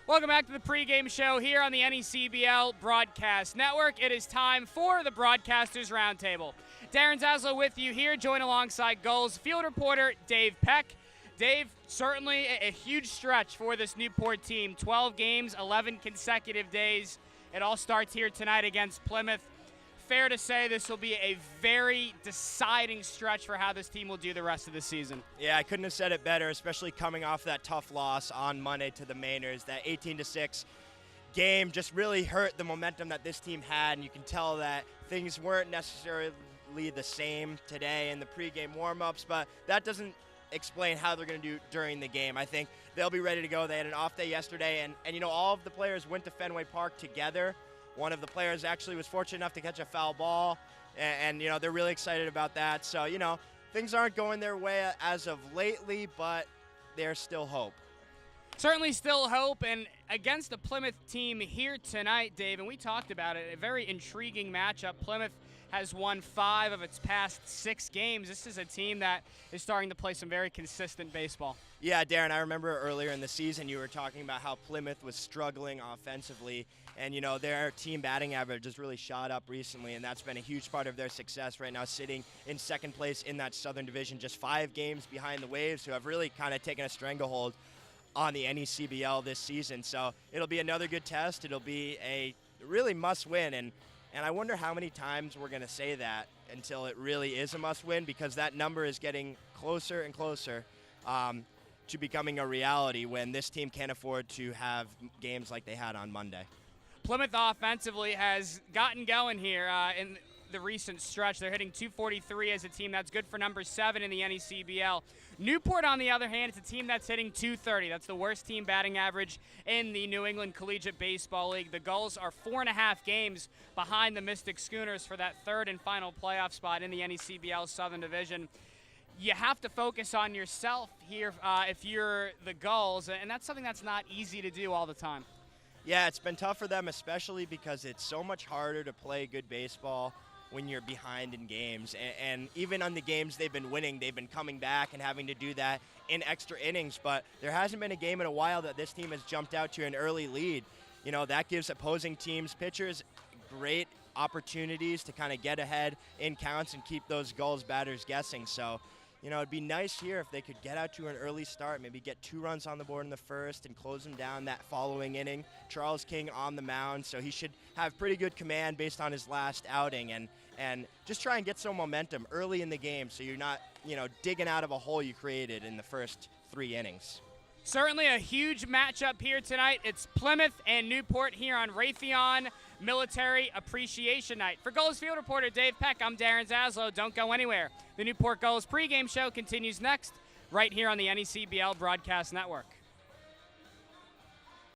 Welcome back to the pregame show here on the NECBL Broadcast Network. It is time for the Broadcasters Roundtable. Darren Zaslow with you here, joined alongside Gulls field reporter Dave Peck. Dave, certainly a huge stretch for this Newport team. 12 games, 11 consecutive days. It all starts here tonight against Plymouth. Fair to say this will be a very deciding stretch for how this team will do the rest of the season. Yeah, I couldn't have said it better, especially coming off that tough loss on Monday to the Mainers. That 18-6 game just really hurt the momentum that this team had, and you can tell that things weren't necessarily the same today in the pregame warm-ups, but that doesn't explain how they're going to do during the game. I think they'll be ready to go. They had an off day yesterday, and you know, all of the players went to Fenway Park together. One of the players actually was fortunate enough to catch a foul ball, and you know, they're really excited about that. So, you know, things aren't going their way as of lately, but there's still hope. Certainly still hope, and against the Plymouth team here tonight, Dave, and we talked about it, a very intriguing matchup. Plymouth has won 5 of its past 6 games. This is a team that is starting to play some very consistent baseball. Yeah, Darren, I remember earlier in the season you were talking about how Plymouth was struggling offensively, and you know, their team batting average has really shot up recently, and that's been a huge part of their success right now, sitting in second place in that Southern Division, just 5 games behind the Waves, who have really kind of taken a stranglehold on the NECBL this season. So it'll be another good test. It'll be a really must-win, and I wonder how many times we're going to say that until it really is a must-win, because that number is getting closer and closer to becoming a reality when this team can't afford to have games like they had on Monday. Plymouth offensively has gotten going here in the recent stretch. They're hitting .243 as a team. That's good for number 7 in the NECBL. Newport, on the other hand, is a team that's hitting .230. That's the worst team batting average in the New England Collegiate Baseball League. The Gulls are 4.5 games behind the Mystic Schooners for that third and final playoff spot in the NECBL Southern Division. You have to focus on yourself here if you're the Gulls, and that's something that's not easy to do all the time. Yeah, it's been tough for them, especially because it's so much harder to play good baseball when you're behind in games. And even on the games they've been winning, they've been coming back and having to do that in extra innings. But there hasn't been a game in a while that this team has jumped out to an early lead. You know, that gives opposing teams pitchers great opportunities to kind of get ahead in counts and keep those Gulls batters guessing. So, you know, it'd be nice here if they could get out to an early start, maybe get 2 runs on the board in the first and close them down that following inning. Charles King on the mound, so he should have pretty good command based on his last outing, and just try and get some momentum early in the game so you're not, you know, digging out of a hole you created in the first 3 innings. Certainly a huge matchup here tonight. It's Plymouth and Newport here on Raytheon Military Appreciation Night. For Gulls field reporter Dave Peck, I'm Darren Zaslow. Don't go anywhere. The Newport Gulls pregame show continues next, right here on the NECBL Broadcast Network.